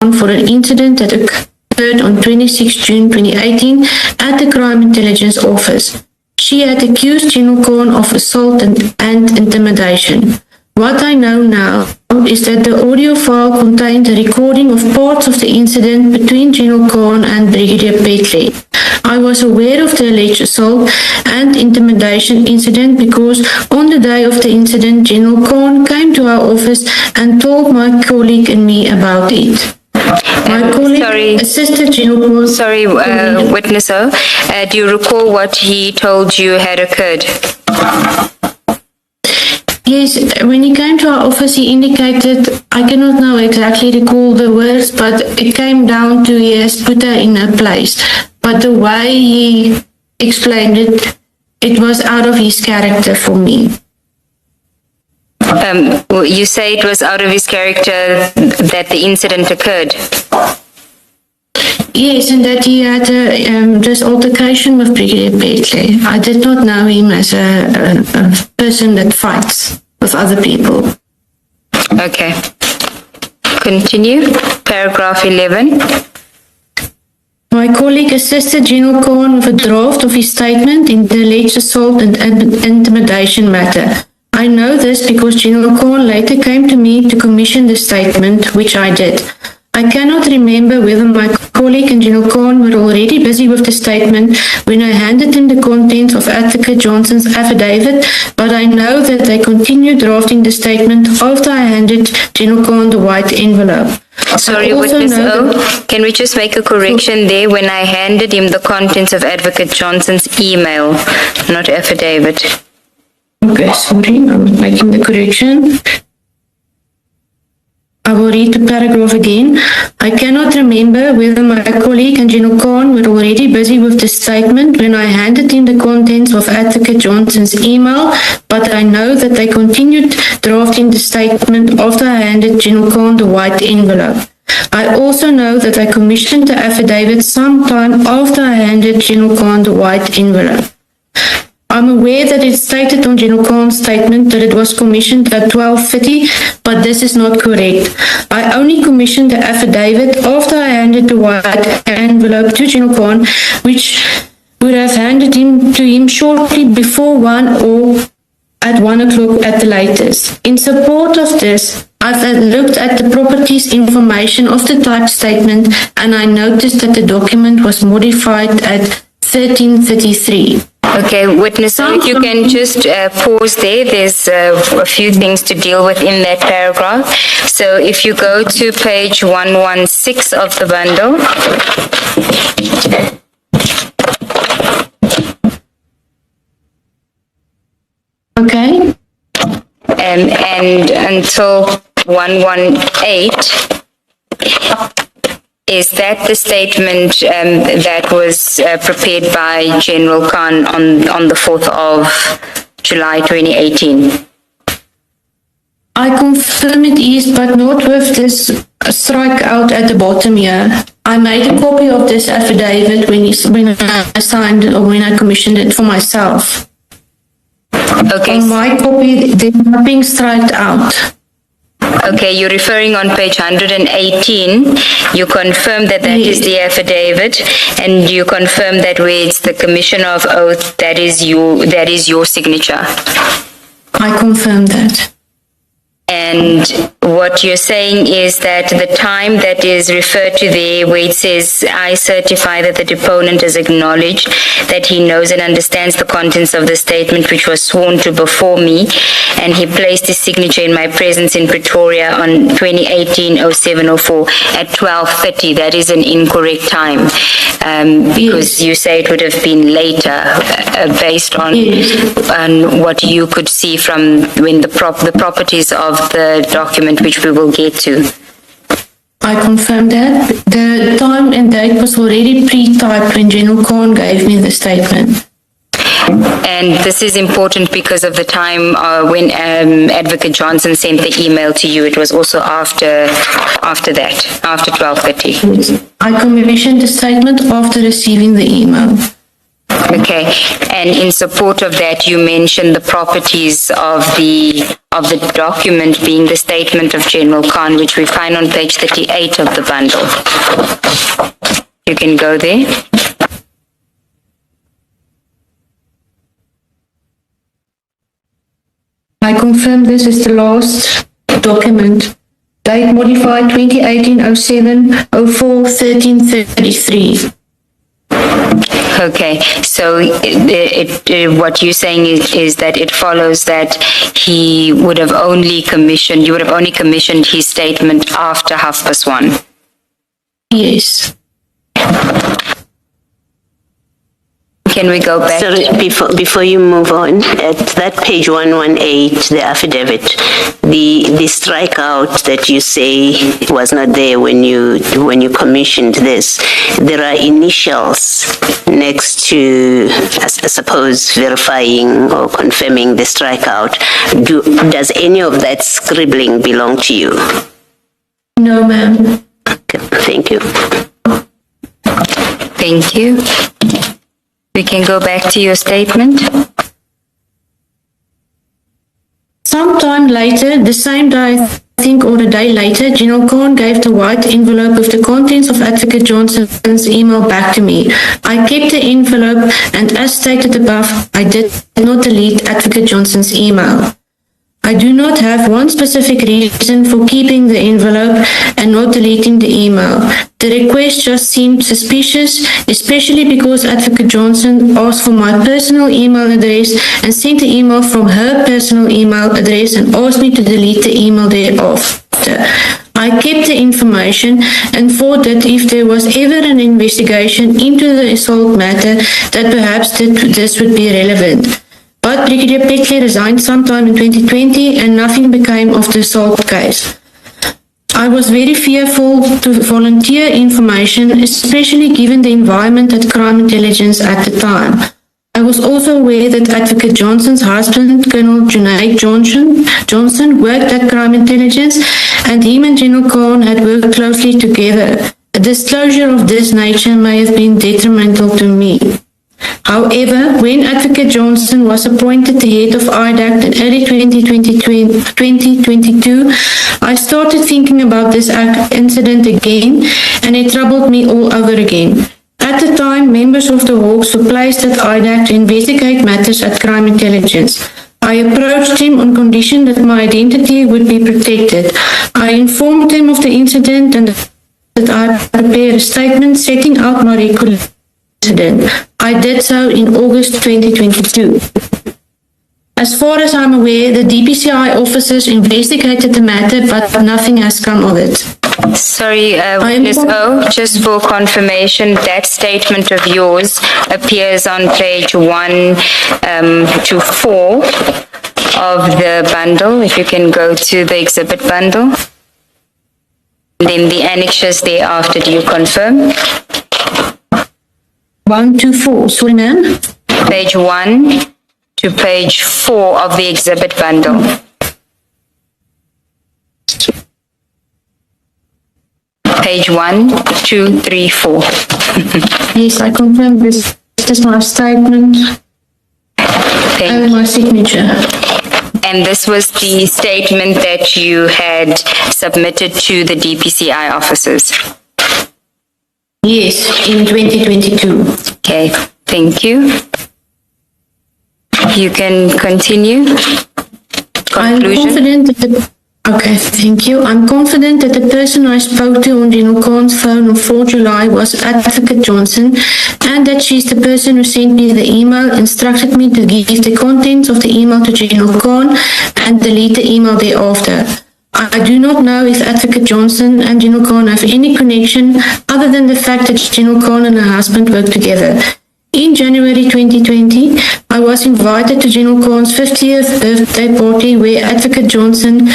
for an incident that occurred on 26 June 2018 at the Crime Intelligence Office. She had accused General Khan of assault and intimidation. What I know now is that the audio file contained a recording of parts of the incident between General Khan and Brigadier Petley. I was aware of the alleged assault and intimidation incident because on the day of the incident, General Khan came to our office and told my colleague and me about it. My colleague, Assistant General Khan... Witnesser, do you recall what he told you had occurred? Yes, when he came to our office, he indicated, I cannot now exactly recall the words, but it came down to he has put her in her place. But the way he explained it, it was out of his character for me. You say it was out of his character that the incident occurred? Yes, and that he had this altercation with Brigadier Petley. I did not know him as a person that fights with other people. Okay. Continue. Paragraph 11. My colleague assisted General Khan with a draft of his statement in the alleged assault and intimidation matter. I know this because General Khan later came to me to commission the statement, which I did. I cannot remember whether my colleague and General Khan were already busy with the statement when I handed him the contents of Advocate Johnson's affidavit, but I know that they continued drafting the statement after I handed General Khan the white envelope. Sorry, Witness O, can we just make a correction there? When I handed him the contents of Advocate Johnson's email, not affidavit. Okay, sorry, I'm making the correction. I will read the paragraph again. I cannot remember whether my colleague and General Khan were already busy with the statement when I handed him the contents of Advocate Johnson's email, but I know that they continued drafting the statement after I handed General Khan the white envelope. I also know that I commissioned the affidavit sometime after I handed General Khan the white envelope. I'm aware that it stated on General Khan's statement that it was commissioned at 12:30, but this is not correct. I only commissioned the affidavit after I handed the white envelope to General Khan, which would have handed to him shortly before 1 or at 1 o'clock at the latest. In support of this, I've looked at the properties information of the type statement and I noticed that the document was modified at 13:33. Okay, Witness, if you can just pause there. There's a few things to deal with in that paragraph. So if you go to page 116 of the bundle. Okay. And until 118. Is that the statement that was prepared by General Khan on the 4th of July 2018? I confirm it is, but not with this strikeout at the bottom here. I made a copy of this affidavit when I signed it or when I commissioned it for myself. Okay. On my copy, there's nothing striked out. Okay, you're referring on page 118. You confirm that is the affidavit, and you confirm that where it's the commission of oath, that is your signature. I confirm that. And what you're saying is that the time that is referred to there, where it says, I certify that the deponent has acknowledged that he knows and understands the contents of the statement which was sworn to before me, and he placed his signature in my presence in Pretoria on 2018-0704 at 12:30. That is an incorrect time, because you say it would have been later, based on what you could see from when the properties of the document which we will get to. I confirm that. The time and date was already pre-typed when General Khan gave me the statement. And this is important because of the time when Advocate Johnson sent the email to you. It was also after that, after 12:30. I commissioned the statement after receiving the email. Okay, and in support of that, you mentioned the properties of the document being the statement of General Khan, which we find on page 38 of the bundle. You can go there. I confirm this is the last document. Date modified 2018-07-04-1333. Okay, so what you're saying is that it follows that you would have only commissioned his statement after 1:30. Yes. Can we go back? Sorry, before you move on, at that page 118, the affidavit, the strikeout that you say was not there when you commissioned this, there are initials next to, I suppose, verifying or confirming the strikeout. Does any of that scribbling belong to you? No, ma'am. Okay, thank you. Thank you. We can go back to your statement. Sometime later, the same day, I think, or a day later, General Khan gave the white envelope with the contents of Advocate Johnson's email back to me. I kept the envelope, and as stated above, I did not delete Advocate Johnson's email. I do not have one specific reason for keeping the envelope and not deleting the email. The request just seemed suspicious, especially because Advocate Johnson asked for my personal email address and sent the email from her personal email address and asked me to delete the email thereafter. I kept the information and thought that if there was ever an investigation into the assault matter, that perhaps this would be relevant. But Brigadier Petley resigned sometime in 2020 and nothing became of the assault case. I was very fearful to volunteer information, especially given the environment at Crime Intelligence at the time. I was also aware that Advocate Johnson's husband, Colonel Junaid Johnson, worked at Crime Intelligence and him and General Khan had worked closely together. A disclosure of this nature may have been detrimental to me. However, when Advocate Johnson was appointed the head of IDAC in early 2022, I started thinking about this incident again, and it troubled me all over again. At the time, members of the Hawks were placed at IDAC to investigate matters at Crime Intelligence. I approached him on condition that my identity would be protected. I informed him of the incident and that I prepared a statement setting out my recollection. I did so in August 2022. As far as I'm aware, the DPCI officers investigated the matter, but nothing has come of it. Sorry, Ms. O, just for confirmation, that statement of yours appears on page 1 to 4 of the bundle. If you can go to the exhibit bundle. Then the annexures thereafter, do you confirm? 1 to 4, sorry ma'am. Page 1 to page 4 of the exhibit bundle. Page 1, 2, 3, 4. Yes, I confirm this is my statement and my signature. And this was the statement that you had submitted to the DPCI officers? Yes, in 2022. Okay, thank you. You can continue. Conclusion. Thank you. I'm confident that the person I spoke to on General Khan's phone on 4 July was Advocate Johnson, and that she's the person who sent me the email, instructed me to give the contents of the email to General Khan and delete the email thereafter. I do not know if Advocate Johnson and General Khan have any connection other than the fact that General Khan and her husband work together. In January 2020, I was invited to General Khan's 50th birthday party where Advocate Johnson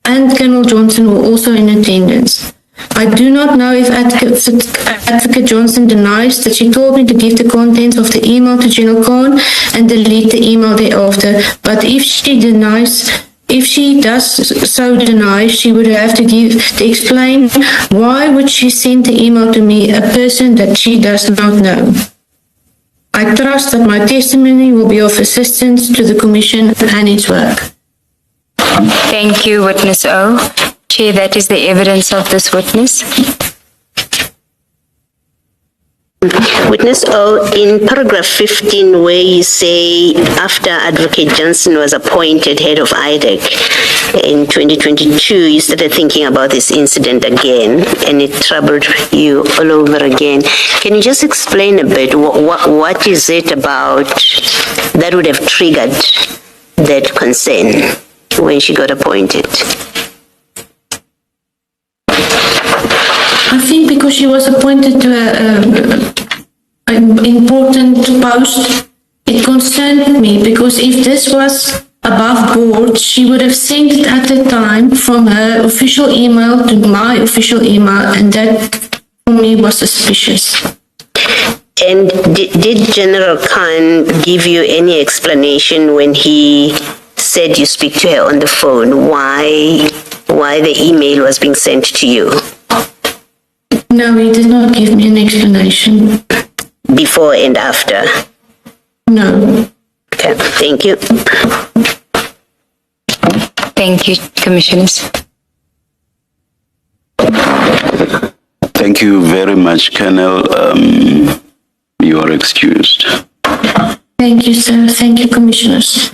and Colonel Johnson were also in attendance. I do not know if Advocate Johnson denies that she told me to give the contents of the email to General Khan and delete the email thereafter, but if she does so deny, she would have to explain why would she send the email to me, a person that she does not know. I trust that my testimony will be of assistance to the Commission and its work. Thank you, Witness O. Chair, that is the evidence of this witness. Witness O, in paragraph 15, where you say after Advocate Johnson was appointed head of IDAC in 2022, you started thinking about this incident again, and it troubled you all over again. Can you just explain a bit what is it about that would have triggered that concern when she got appointed? I think because she was appointed to an important post, it concerned me, because if this was above board, she would have sent it at the time from her official email to my official email, and that for me was suspicious. And did General Khan give you any explanation when he said you speak to her on the phone, why the email was being sent to you? No, he did not give me an explanation. Before and after? No. Okay, thank you. Thank you, Commissioners. Thank you very much, Colonel. You are excused. Thank you, sir. Thank you, Commissioners.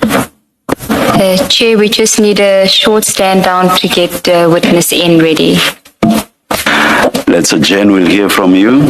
Chair, we just need a short stand down to get witness N ready. Let's adjourn. We'll hear from you.